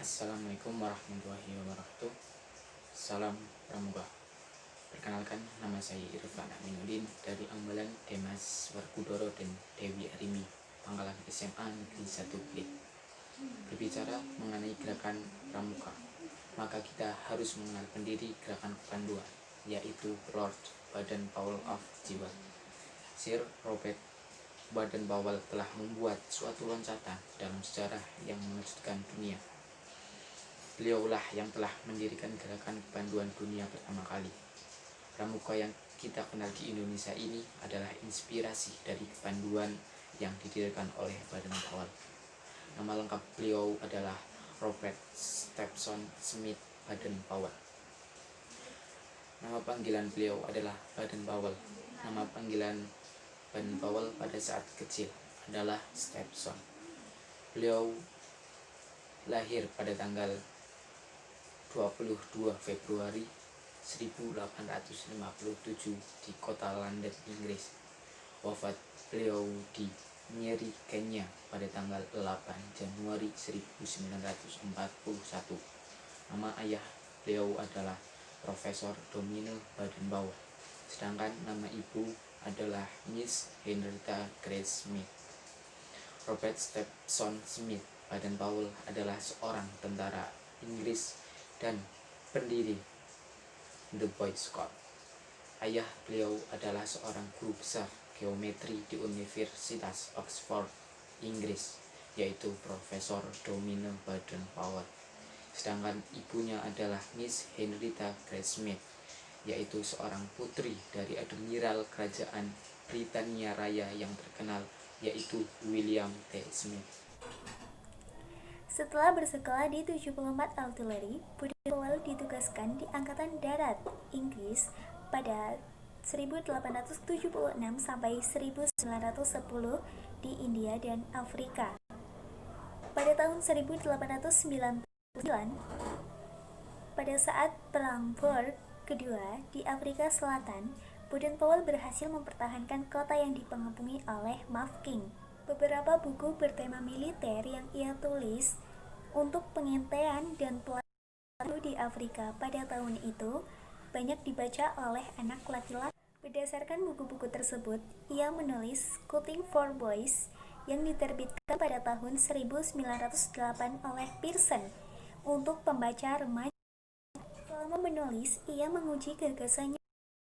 Assalamualaikum warahmatullahi wabarakatuh. Salam Pramuka. Perkenalkan, nama saya Irfan Aminuddin dari Ambalan Demas Warkudoro dan Dewi Arimi, Pangkalan SMA Negeri 1 Blit. Berbicara mengenai gerakan Pramuka, maka kita harus mengenal pendiri gerakan kepanduan, yaitu Lord Baden-Powell of Jiwa. Sir Robert Baden-Powell telah membuat suatu loncatan dalam sejarah yang mengejutkan dunia. Beliaulah yang telah mendirikan gerakan kepanduan dunia pertama kali. Pramuka yang kita kenal di Indonesia ini adalah inspirasi dari kepanduan yang didirikan oleh Baden-Powell. Nama lengkap beliau adalah Robert Stephenson Smith Baden-Powell. Nama panggilan beliau adalah Baden-Powell. Nama panggilan Baden-Powell pada saat kecil adalah Stephenson. Beliau lahir pada tanggal 22 Februari 1857 di kota London, Inggris. Wafat beliau di Nyeri, Kenya pada tanggal 8 Januari 1941. Nama ayah beliau adalah Profesor Domino Baden-Powell, sedangkan nama ibu adalah Miss Henrietta Grace Smith. Robert Stephenson Smith Baden-Powell adalah seorang tentara Inggris dan pendiri The Boy Scout. Ayah beliau adalah seorang guru besar geometri di Universitas Oxford, Inggris, yaitu Profesor Domino Baden-Powell. Sedangkan ibunya adalah Miss Henrietta Grace Smith, yaitu seorang putri dari Admiral Kerajaan Britania Raya yang terkenal, yaitu William T. Smith. Setelah bersekolah di 74 Artillery, Baden-Powell ditugaskan di Angkatan Darat Inggris pada 1876 sampai 1910 di India dan Afrika. Pada tahun 1899, pada saat Perang Boer Kedua di Afrika Selatan, Baden-Powell berhasil mempertahankan kota yang dipengapungi oleh Mafeking. Beberapa buku bertema militer yang ia tulis untuk pengintaian dan pelatihan di Afrika pada tahun itu banyak dibaca oleh anak laki-laki. Berdasarkan buku-buku tersebut, ia menulis Scouting for Boys yang diterbitkan pada tahun 1908 oleh Pearson untuk pembaca remaja. Selama menulis, ia menguji gagasannya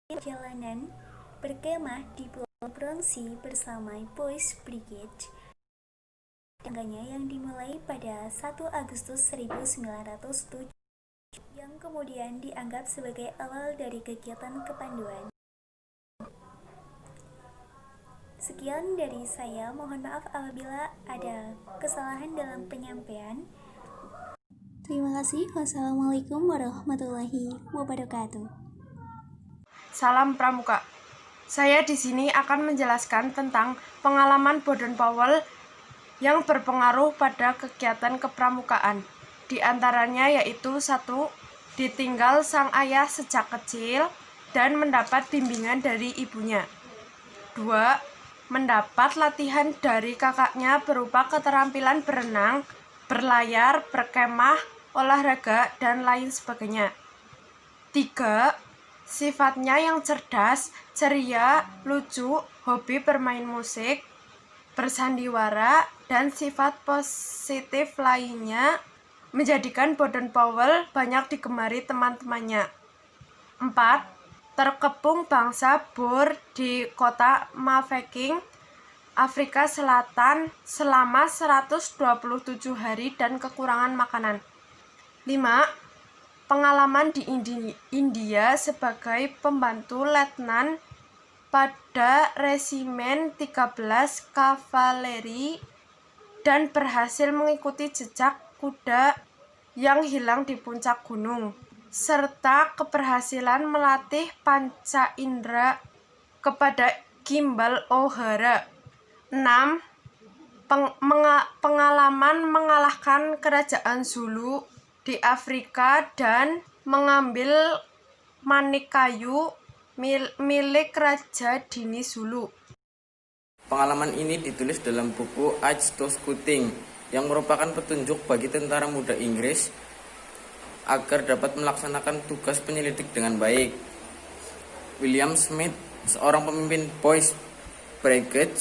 perjalanan berkemah di Pulau Bronsey bersama Boys Brigade yang dimulai pada 1 Agustus 1907, yang kemudian dianggap sebagai awal dari kegiatan kepanduan. Sekian dari saya, mohon maaf apabila ada kesalahan dalam penyampaian. Terima kasih. Wassalamualaikum warahmatullahi wabarakatuh. Salam Pramuka. Saya di sini akan menjelaskan tentang pengalaman Baden-Powell yang berpengaruh pada kegiatan kepramukaan. Di antaranya yaitu 1. Ditinggal sang ayah sejak kecil dan mendapat bimbingan dari ibunya. 2. Mendapat latihan dari kakaknya berupa keterampilan berenang, berlayar, berkemah, olahraga, dan lain sebagainya. 3. Sifatnya yang cerdas, ceria, lucu, hobi bermain musik, bersandiwara, dan sifat positif lainnya menjadikan Baden-Powell banyak digemari teman-temannya. 4. Terkepung bangsa Boer di kota Mafeking, Afrika Selatan selama 127 hari dan kekurangan makanan. 5. Pengalaman di India sebagai pembantu letnan pada Resimen 13 Kavaleri dan berhasil mengikuti jejak kuda yang hilang di puncak gunung, serta keberhasilan melatih panca indera kepada Gimbal O'Hara. 6. Pengalaman mengalahkan kerajaan Zulu di Afrika dan mengambil manik kayu milik Raja Dini Zulu. Pengalaman ini ditulis dalam buku Age to Scouting yang merupakan petunjuk bagi tentara muda Inggris agar dapat melaksanakan tugas penyelidik dengan baik. William Smith, seorang pemimpin Boys Brigade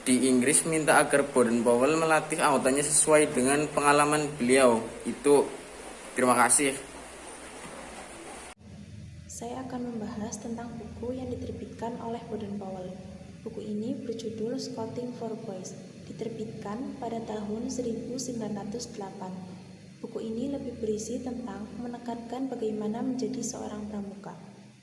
di Inggris, minta agar Baden-Powell melatih anggotanya sesuai dengan pengalaman beliau. Itu, terima kasih. Saya akan membahas tentang buku yang diterbitkan oleh Baden-Powell. Buku ini berjudul Scouting for Boys, diterbitkan pada tahun 1908. Buku ini lebih berisi tentang menekankan bagaimana menjadi seorang pramuka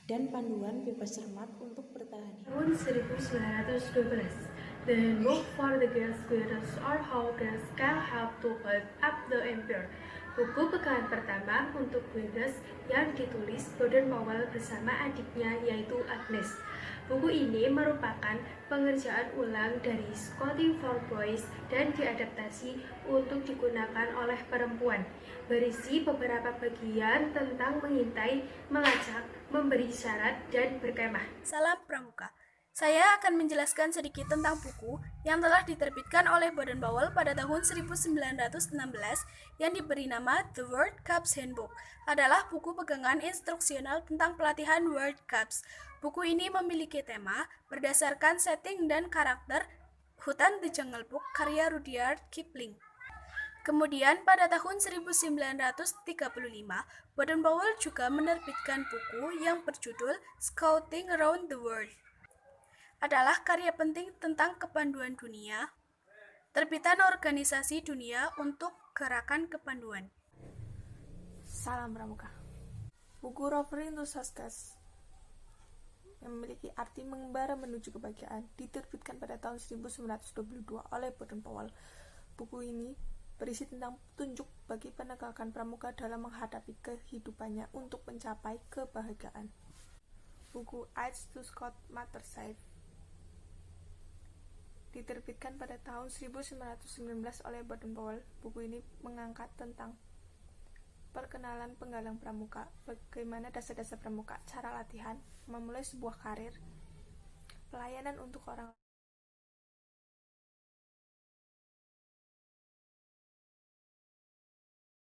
dan panduan bebas cermat untuk bertahan hidup. Tahun 1912, the book for the girls girls or how girls can help to build up the empire. Buku pegangan pertama untuk girls yang ditulis Baden-Powell bersama adiknya yaitu Agnes. Buku ini merupakan pengerjaan ulang dari Scouting for Boys dan diadaptasi untuk digunakan oleh perempuan. Berisi beberapa bagian tentang mengintai, melacak, memberi isyarat, dan berkemah. Salam Pramuka. Saya akan menjelaskan sedikit tentang buku yang telah diterbitkan oleh Baden-Powell pada tahun 1916 yang diberi nama The World Cups Handbook. Adalah buku pegangan instruksional tentang pelatihan World Cups. Buku ini memiliki tema berdasarkan setting dan karakter Hutan The Jungle Book karya Rudyard Kipling. Kemudian pada tahun 1935, Baden-Powell juga menerbitkan buku yang berjudul Scouting Around the World. Adalah karya penting tentang kepanduan dunia, terbitan organisasi dunia untuk gerakan kepanduan. Salam Pramuka. Buku Rover into Success yang memiliki arti mengembara menuju kebahagiaan diterbitkan pada tahun 1922 oleh Baden-Powell. Buku ini berisi tentang petunjuk bagi penegakan pramuka dalam menghadapi kehidupannya untuk mencapai kebahagiaan. Buku Aids to Scout Matter Safe diterbitkan pada tahun 1919 oleh Baden-Powell. Buku ini mengangkat tentang perkenalan penggalang pramuka, bagaimana dasar-dasar pramuka, cara latihan, memulai sebuah karir, pelayanan untuk orang